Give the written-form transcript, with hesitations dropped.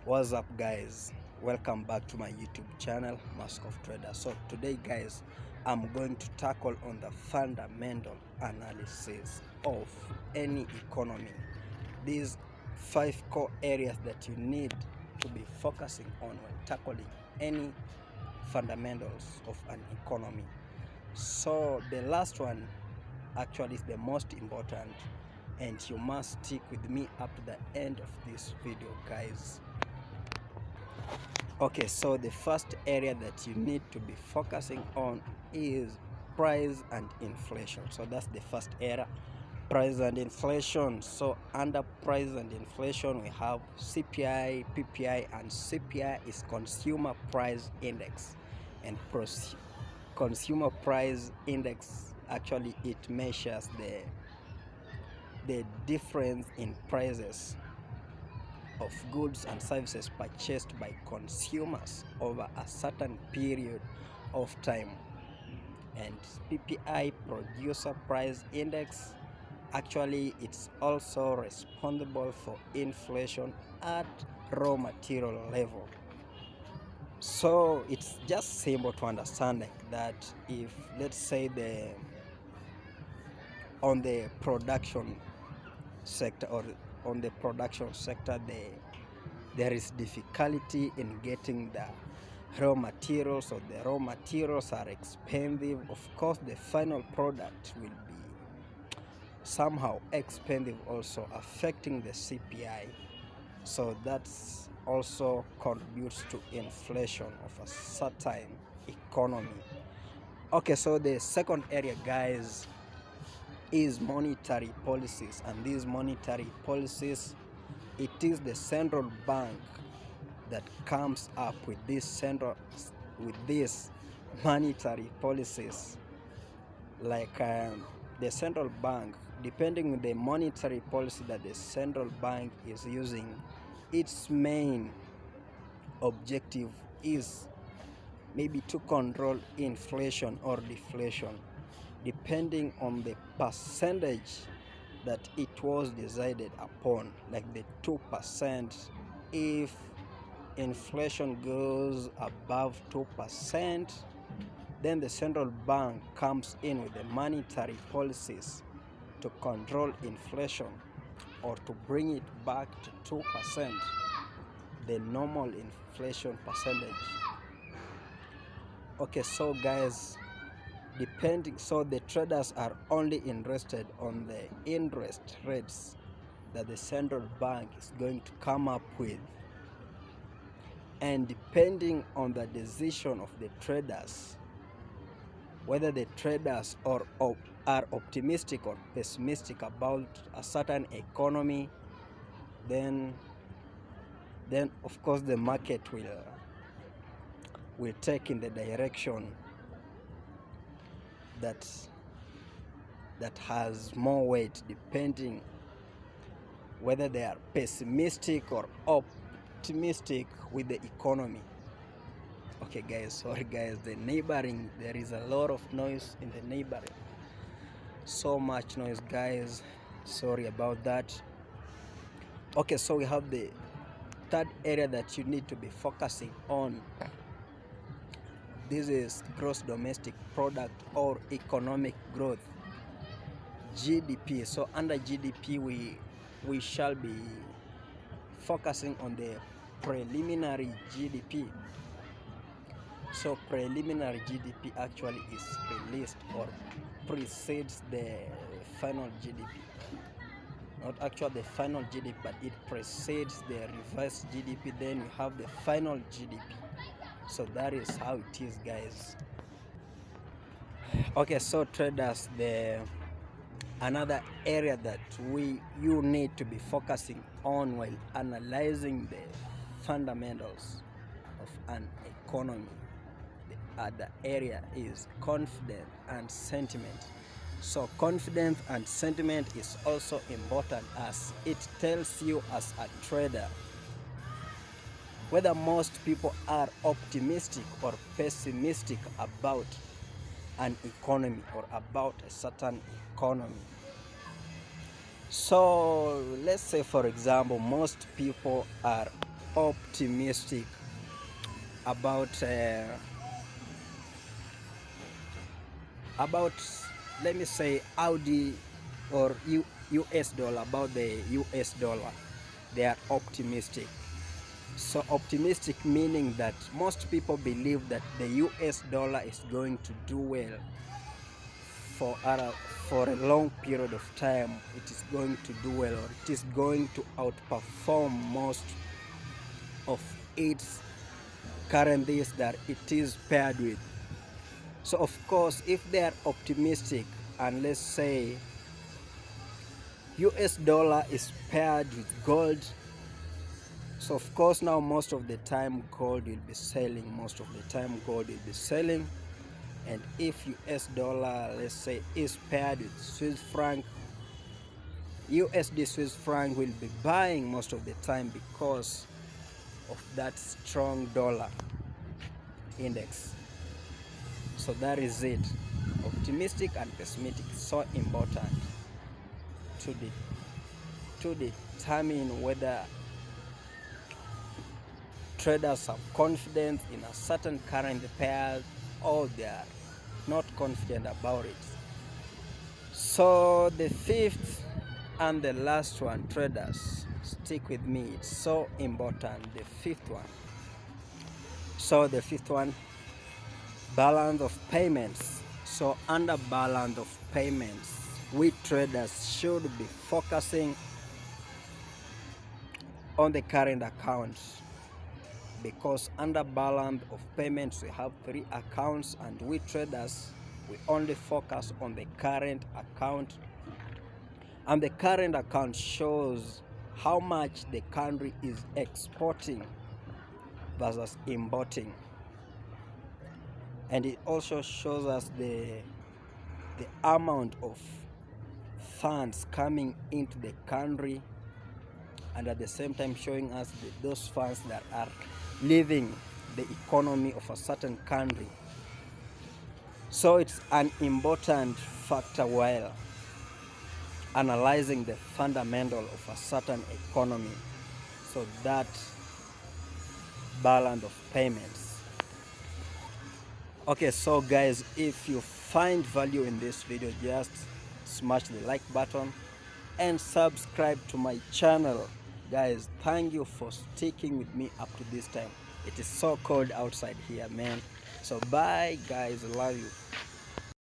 What's up, guys? Welcome back to my YouTube channel, Mask of Trader. So today, guys, I'm going to tackle on the fundamental analysis of any economy. These 5 core areas that you need to be focusing on when tackling any fundamentals of an economy. So the last one actually is the most important, and you must stick with me up to the end of this video, guys. Okay, so the first area that you need to be focusing on is price and inflation. So that's the first area, price and inflation. So under price and inflation, we have CPI, PPI, and CPI is consumer price index, and consumer price index actually it measures the difference in prices of goods and services purchased by consumers over a certain period of time. And PPI, producer price index, actually it's also responsible for inflation at raw material level. So it's just simple to understand like that. If let's say on the production sector or on the production sector there is difficulty in getting the raw materials, or the raw materials are expensive, of course the final product will be somehow expensive, also affecting the CPI. So that's also contributes to inflation of a certain economy. Okay, so the second area, guys, is monetary policies. And these monetary policies, it is the central bank that comes up with these monetary policies. Like the central bank, depending on the monetary policy that the central bank is using, its main objective is maybe to control inflation or deflation, depending on the percentage that it was decided upon, like the 2%. If inflation goes above 2%, then the central bank comes in with the monetary policies to control inflation, or to bring it back to 2%, the normal inflation percentage. Okay, so guys, so the traders are only interested on the interest rates that the central bank is going to come up with, and depending on the decision of the traders, whether the traders are optimistic or pessimistic about a certain economy, then of course the market will take in the direction that has more weight, depending whether they are pessimistic or optimistic with the economy. Okay, guys, sorry guys, there is a lot of noise in the neighboring. So much noise, guys, sorry about that. Okay, so we have the third area that you need to be focusing on. This is gross domestic product, or economic growth, GDP. So under GDP, we shall be focusing on the preliminary GDP. So preliminary GDP actually is released or precedes the final GDP. Not actually the final GDP, but it precedes the reverse GDP. Then you have the final GDP. So that is how it is, guys. Okay, so traders, another area that you need to be focusing on while analyzing the fundamentals of an economy, the other area is confidence and sentiment. So confidence and sentiment is also important, as it tells you as a trader whether most people are optimistic or pessimistic about an economy or about a certain economy. So let's say, for example, most people are optimistic about about, let me say, Audi or US dollar, about the US dollar. They are optimistic. So optimistic meaning that most people believe that the US dollar is going to do well for for a long period of time. It is going to do well, or it is going to outperform most of its currencies that it is paired with. So of course, if they are optimistic, and let's say US dollar is paired with gold, so of course now most of the time gold will be selling, and if US dollar, let's say, is paired with Swiss franc, USD Swiss franc will be buying most of the time because of that strong dollar index. So that is it. Optimistic and pessimistic is so important to determine whether traders have confidence in a certain currency pair or they are not confident about it. So the fifth and the last one, traders, stick with me, it's so important. The fifth one. So the fifth one, balance of payments. So under balance of payments, we traders should be focusing on the current accounts, because under balance of payments we have 3 accounts, and we traders, we only focus on the current account, and the current account shows how much the country is exporting versus importing, and it also shows us the amount of funds coming into the country, and at the same time showing us those funds that are leaving the economy of a certain country. So it's an important factor while analyzing the fundamental of a certain economy. So that balance of payments. Okay, so guys, if you find value in this video, just smash the like button and subscribe to my channel. Guys, thank you for sticking with me up to this time. It is so cold outside here, man. So bye guys, love you.